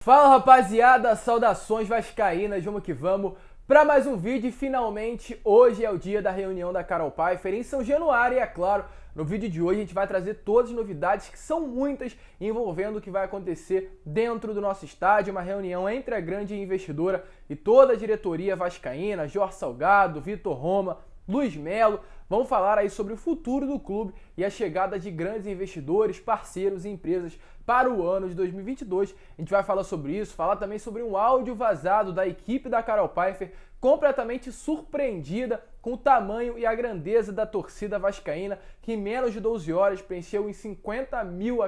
Fala rapaziada, saudações vascaínas, vamos que vamos para mais um vídeo e finalmente hoje é o dia da reunião da Carol Pfeiffer em São Januário e é claro, no vídeo de hoje a gente vai trazer todas as novidades que são muitas envolvendo o que vai acontecer dentro do nosso estádio, uma reunião entre a grande investidora e toda a diretoria vascaína, Jorge Salgado, Vitor Roma, Luiz Melo. Vamos falar aí sobre o futuro do clube e a chegada de grandes investidores, parceiros e empresas para o ano de 2022. A gente vai falar sobre isso, falar também sobre um áudio vazado da equipe da Carol Pfeiffer, completamente surpreendida com o tamanho e a grandeza da torcida vascaína, que em menos de 12 horas preencheu em 50 mil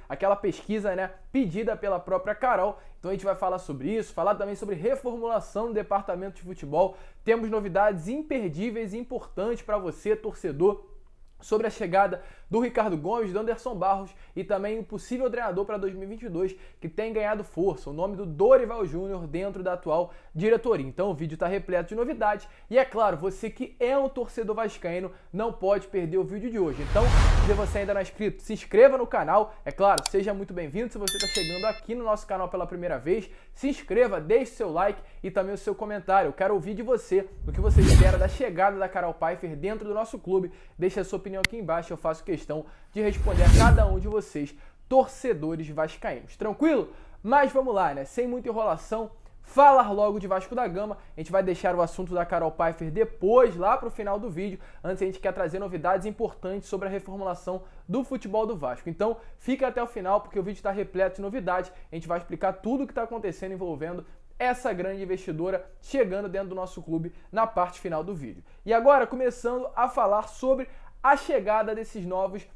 aquela pesquisa, pedida pela própria Carol. Então a gente vai falar sobre isso, falar também sobre reformulação do departamento de futebol. Temos novidades imperdíveis e importantes para você, torcedor, sobre a chegada do Ricardo Gomes, do Anderson Barros e também o possível treinador para 2022 que tem ganhado força, o nome do Dorival Júnior dentro da atual diretoria. Então o vídeo está repleto de novidades e é claro, você que é um torcedor vascaíno não pode perder o vídeo de hoje. Então, se você ainda não é inscrito, se inscreva no canal, é claro, seja muito bem-vindo. Se você está chegando aqui no nosso canal pela primeira vez, se inscreva, deixe seu like e também o seu comentário. Eu quero ouvir de você o que você espera da chegada da Carol Pfeiffer dentro do nosso clube. Deixe a sua opinião aqui embaixo, eu faço questão de responder a cada um de vocês, torcedores vascaínos. Tranquilo? Mas vamos lá, sem muita enrolação, falar logo de Vasco da Gama. A gente vai deixar o assunto da Carol Pfeiffer depois, lá para o final do vídeo. Antes a gente quer trazer novidades importantes sobre a reformulação do futebol do Vasco. Então fica até o final porque o vídeo está repleto de novidades. A gente vai explicar tudo o que está acontecendo envolvendo essa grande investidora chegando dentro do nosso clube na parte final do vídeo. E agora começando a falar sobre a chegada desses novos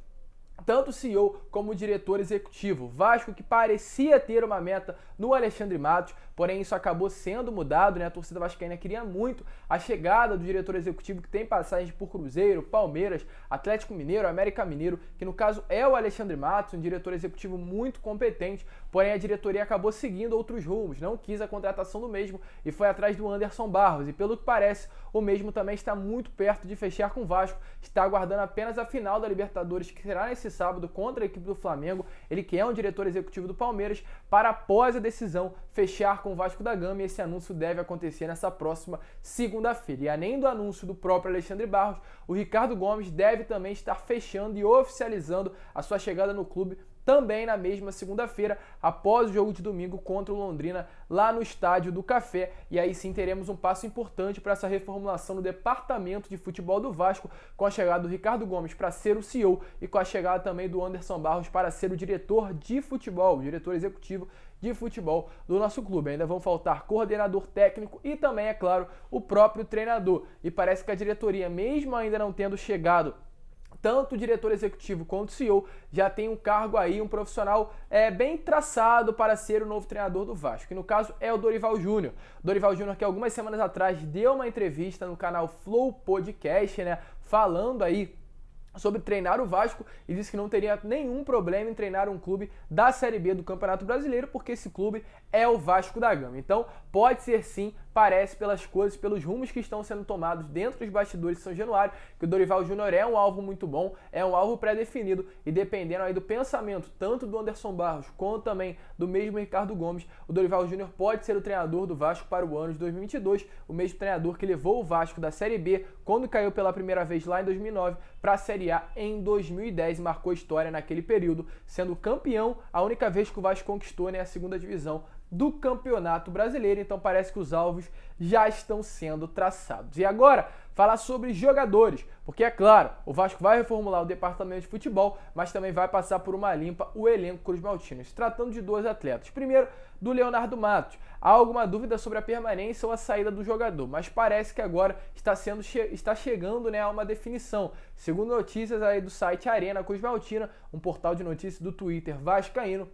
tanto CEO como diretor executivo. Vasco que parecia ter uma meta no Alexandre Matos, porém isso acabou sendo mudado, A torcida vascaína queria muito a chegada do diretor executivo que tem passagens por Cruzeiro, Palmeiras, Atlético Mineiro, América Mineiro, que no caso é o Alexandre Matos, um diretor executivo muito competente, porém a diretoria acabou seguindo outros rumos, não quis a contratação do mesmo e foi atrás do Anderson Barros, e pelo que parece, o mesmo também está muito perto de fechar com o Vasco, está aguardando apenas a final da Libertadores, que será nesse sábado contra a equipe do Flamengo, ele que é um diretor executivo do Palmeiras, para após a decisão fechar com o Vasco da Gama, e esse anúncio deve acontecer nessa próxima segunda-feira. E além do anúncio do próprio Alexandre Barros, o Ricardo Gomes deve também estar fechando e oficializando a sua chegada no clube também na mesma segunda-feira, após o jogo de domingo contra o Londrina, lá no Estádio do Café. E aí sim teremos um passo importante para essa reformulação do departamento de futebol do Vasco, com a chegada do Ricardo Gomes para ser o CEO e com a chegada também do Anderson Barros para ser o diretor de futebol, o diretor executivo de futebol do nosso clube. Ainda vão faltar coordenador técnico e também, é claro, o próprio treinador. E parece que a diretoria, mesmo ainda não tendo chegado tanto o diretor executivo quanto o CEO, já tem um cargo aí, um profissional bem traçado para ser o novo treinador do Vasco, que no caso é o Dorival Júnior. Dorival Júnior que algumas semanas atrás deu uma entrevista no canal Flow Podcast, falando aí sobre treinar o Vasco e disse que não teria nenhum problema em treinar um clube da Série B do Campeonato Brasileiro, porque esse clube é o Vasco da Gama. Então, pode ser sim, parece pelas coisas, pelos rumos que estão sendo tomados dentro dos bastidores de São Januário, que o Dorival Júnior é um alvo muito bom, é um alvo pré-definido e dependendo aí do pensamento tanto do Anderson Barros quanto também do mesmo Ricardo Gomes, o Dorival Júnior pode ser o treinador do Vasco para o ano de 2022, o mesmo treinador que levou o Vasco da Série B quando caiu pela primeira vez lá em 2009 para a Série A em 2010 e marcou história naquele período, sendo campeão a única vez que o Vasco conquistou a segunda divisão do Campeonato Brasileiro. Então parece que os alvos já estão sendo traçados. E agora, falar sobre jogadores, porque é claro, o Vasco vai reformular o departamento de futebol, mas também vai passar por uma limpa o elenco cruz-maltino, se tratando de dois atletas. Primeiro, do Leonardo Matos. Há alguma dúvida sobre a permanência ou a saída do jogador, mas parece que agora está chegando a uma definição. Segundo notícias aí do site Arena Cruz-Maltina, um portal de notícias do Twitter vascaíno,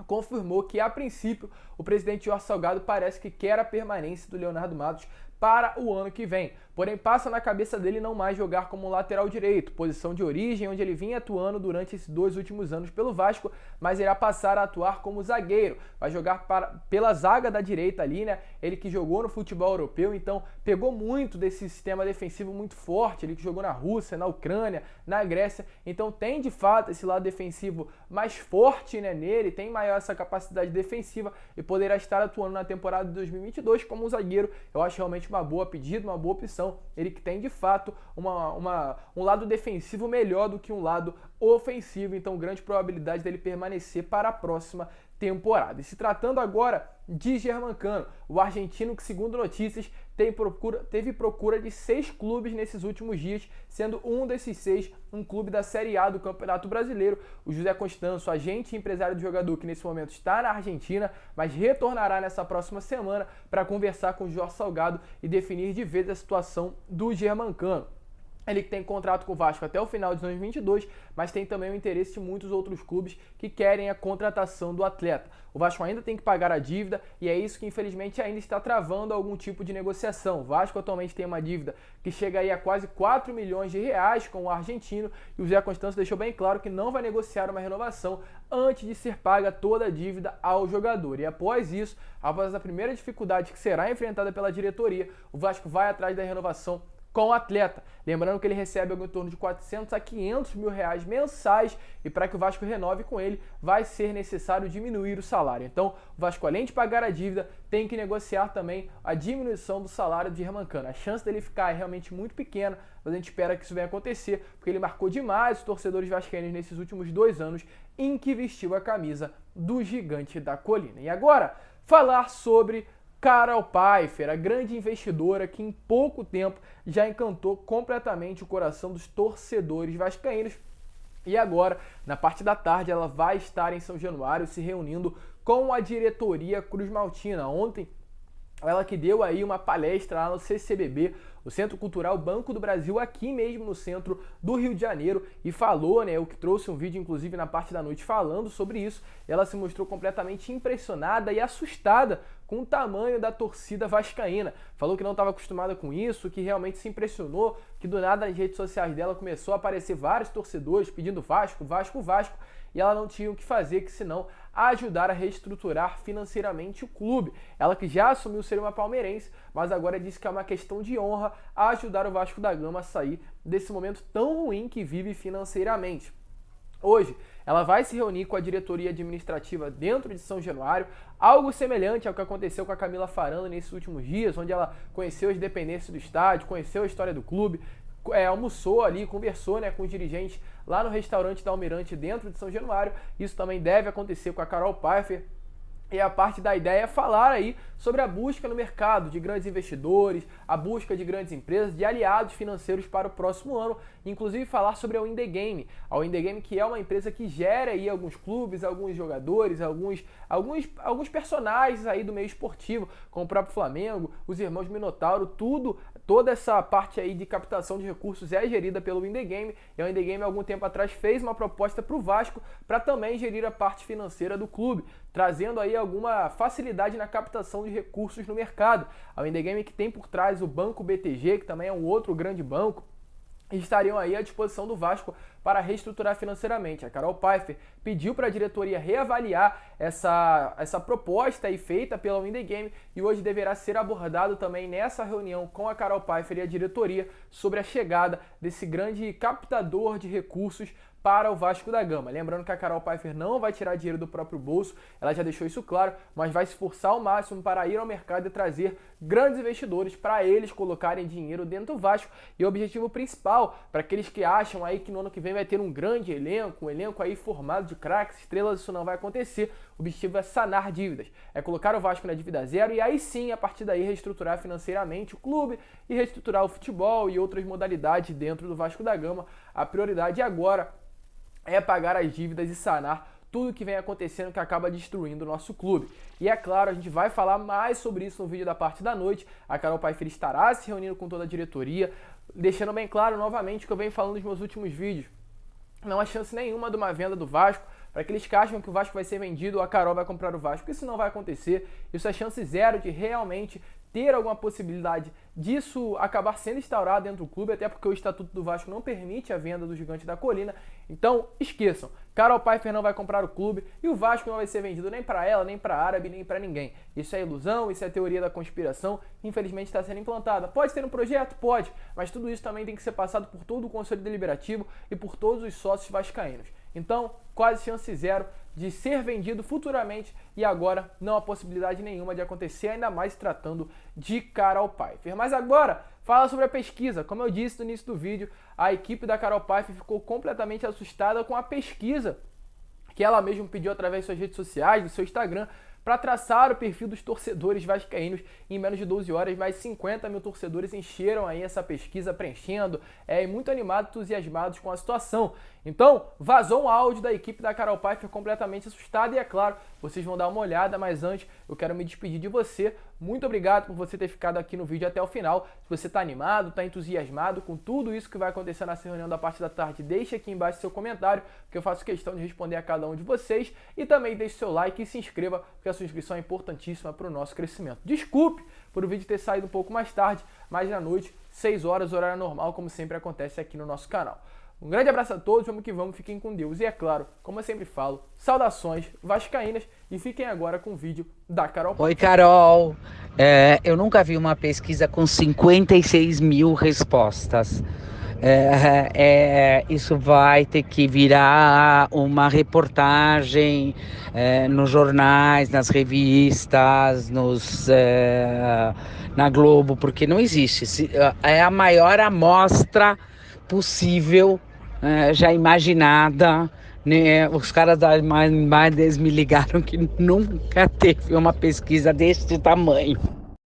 confirmou que, a princípio, o presidente Jorge Salgado parece que quer a permanência do Leonardo Matos para o ano que vem. Porém, passa na cabeça dele não mais jogar como lateral direito, posição de origem onde ele vinha atuando durante esses 2 últimos anos pelo Vasco, mas irá passar a atuar como zagueiro. Vai jogar pela zaga da direita ali, né? Ele que jogou no futebol europeu, então pegou muito desse sistema defensivo muito forte, ele que jogou na Rússia, na Ucrânia, na Grécia, então tem de fato esse lado defensivo mais forte, né, nele, tem maior essa capacidade defensiva e poderá estar atuando na temporada de 2022 como um zagueiro. Eu acho realmente uma boa pedida, uma boa opção. Ele que tem de fato um lado defensivo melhor do que um lado ofensivo, então grande probabilidade dele permanecer para a próxima temporada. E se tratando agora de Germancano, o argentino que, segundo notícias, teve procura de 6 clubes nesses últimos dias, sendo um desses 6 um clube da Série A do Campeonato Brasileiro. O José Constanço, agente e empresário do jogador que nesse momento está na Argentina, mas retornará nessa próxima semana para conversar com o Jorge Salgado e definir de vez a situação do Germancano. Ele que tem contrato com o Vasco até o final de 2022, mas tem também o interesse de muitos outros clubes que querem a contratação do atleta. O Vasco ainda tem que pagar a dívida e é isso que infelizmente ainda está travando algum tipo de negociação. O Vasco atualmente tem uma dívida que chega aí a quase 4 milhões de reais com o argentino e o Zé Constâncio deixou bem claro que não vai negociar uma renovação antes de ser paga toda a dívida ao jogador. E após isso, após a primeira dificuldade que será enfrentada pela diretoria, o Vasco vai atrás da renovação com o atleta. Lembrando que ele recebe algo em torno de 400 a 500 mil reais mensais e para que o Vasco renove com ele vai ser necessário diminuir o salário. Então o Vasco, além de pagar a dívida, tem que negociar também a diminuição do salário de Germancano. A chance dele ficar é realmente muito pequena, mas a gente espera que isso venha acontecer, porque ele marcou demais os torcedores vascaínos nesses últimos 2 anos em que vestiu a camisa do Gigante da Colina. E agora, falar sobre Carol Pfeiffer, a grande investidora que em pouco tempo já encantou completamente o coração dos torcedores vascaínos. E agora, na parte da tarde, ela vai estar em São Januário se reunindo com a diretoria cruzmaltina. Ontem, ela que deu aí uma palestra lá no CCBB, o Centro Cultural Banco do Brasil, aqui mesmo no centro do Rio de Janeiro, e falou, né, o que trouxe um vídeo inclusive na parte da noite falando sobre isso. Ela se mostrou completamente impressionada e assustada com o tamanho da torcida vascaína. Falou que não estava acostumada com isso, que realmente se impressionou, que do nada nas redes sociais dela começou a aparecer vários torcedores pedindo Vasco, Vasco, Vasco, e ela não tinha o que fazer que senão ajudar a reestruturar financeiramente o clube. Ela que já assumiu ser uma palmeirense, mas agora disse que é uma questão de honra ajudar o Vasco da Gama a sair desse momento tão ruim que vive financeiramente. Hoje, ela vai se reunir com a diretoria administrativa dentro de São Januário, algo semelhante ao que aconteceu com a Camila Faranda nesses últimos dias, onde ela conheceu as dependências do estádio, conheceu a história do clube, almoçou ali, conversou, né, com os dirigentes lá no restaurante da Almirante dentro de São Januário. Isso também deve acontecer com a Carol Pfeiffer. E a parte da ideia é falar aí sobre a busca no mercado de grandes investidores, a busca de grandes empresas, de aliados financeiros para o próximo ano, inclusive falar sobre a Win The Game. A Win The Game, que é uma empresa que gera aí alguns clubes, alguns jogadores, alguns personagens aí do meio esportivo, como o próprio Flamengo, os irmãos Minotauro, toda essa parte aí de captação de recursos é gerida pelo Win The Game. E a Win The Game, há algum tempo atrás, fez uma proposta para o Vasco para também gerir a parte financeira do clube, trazendo aí alguma facilidade na captação de recursos no mercado. A Win The Game que tem por trás o Banco BTG, que também é um outro grande banco, estariam aí à disposição do Vasco para reestruturar financeiramente. A Carol Pfeiffer pediu para a diretoria reavaliar essa proposta aí feita pela Win The Game e hoje deverá ser abordado também nessa reunião com a Carol Pfeiffer e a diretoria sobre a chegada desse grande captador de recursos para o Vasco da Gama. Lembrando que a Carol Pfeiffer não vai tirar dinheiro do próprio bolso, ela já deixou isso claro, mas vai se esforçar ao máximo para ir ao mercado e trazer grandes investidores para eles colocarem dinheiro dentro do Vasco. E o objetivo principal, para aqueles que acham aí que no ano que vem vai ter um grande elenco, um elenco aí formado de craques, estrelas, isso não vai acontecer. O objetivo é sanar dívidas, é colocar o Vasco na dívida zero e aí sim, a partir daí, reestruturar financeiramente o clube e reestruturar o futebol e outras modalidades dentro do Vasco da Gama. A prioridade agora é pagar as dívidas e sanar tudo que vem acontecendo que acaba destruindo o nosso clube. E é claro, a gente vai falar mais sobre isso no vídeo da parte da noite. A Carol Pfeiffer estará se reunindo com toda a diretoria, deixando bem claro novamente o que eu venho falando nos meus últimos vídeos. Não há chance nenhuma de uma venda do Vasco. Para aqueles que acham que o Vasco vai ser vendido ou a Carol vai comprar o Vasco, isso não vai acontecer. Isso é chance zero de realmente ter alguma possibilidade disso acabar sendo instaurado dentro do clube, até porque o Estatuto do Vasco não permite a venda do Gigante da Colina. Então, esqueçam, Carol Pfeiffer não vai comprar o clube e o Vasco não vai ser vendido nem para ela, nem para árabe, nem para ninguém. Isso é ilusão, isso é teoria da conspiração, que infelizmente está sendo implantada. Pode ter um projeto? Pode, mas tudo isso também tem que ser passado por todo o Conselho Deliberativo e por todos os sócios vascaínos. Então, quase chance zero de ser vendido futuramente e agora não há possibilidade nenhuma de acontecer, ainda mais se tratando de Carol Pfeiffer. Mas agora, fala sobre a pesquisa. Como eu disse no início do vídeo, a equipe da Carol Pfeiffer ficou completamente assustada com a pesquisa que ela mesma pediu através de suas redes sociais, do seu Instagram, para traçar o perfil dos torcedores vascaínos. Em menos de 12 horas, mais de 50 mil torcedores encheram aí essa pesquisa, preenchendo, e muito animados, entusiasmados com a situação. Então, vazou um áudio da equipe da Carol Pfeiffer completamente assustada e, é claro, vocês vão dar uma olhada, mas antes eu quero me despedir de você. Muito obrigado por você ter ficado aqui no vídeo até o final. Se você está animado, está entusiasmado com tudo isso que vai acontecer nessa reunião da parte da tarde, deixe aqui embaixo seu comentário, que eu faço questão de responder a cada um de vocês. E também deixe seu like e se inscreva, porque a sua inscrição é importantíssima para o nosso crescimento. Desculpe por o vídeo ter saído um pouco mais tarde, mas na noite, 6 horas, horário normal, como sempre acontece aqui no nosso canal. Um grande abraço a todos, vamos que vamos, fiquem com Deus. E é claro, como eu sempre falo, saudações vascaínas e fiquem agora com o vídeo da Carol. Oi, Carol. Eu nunca vi uma pesquisa com 56 mil respostas. Isso vai ter que virar uma reportagem nos jornais, nas revistas, na Globo, porque não existe. É a maior amostra possível, já imaginada, né? Os caras da mais me ligaram que nunca teve uma pesquisa desse tamanho.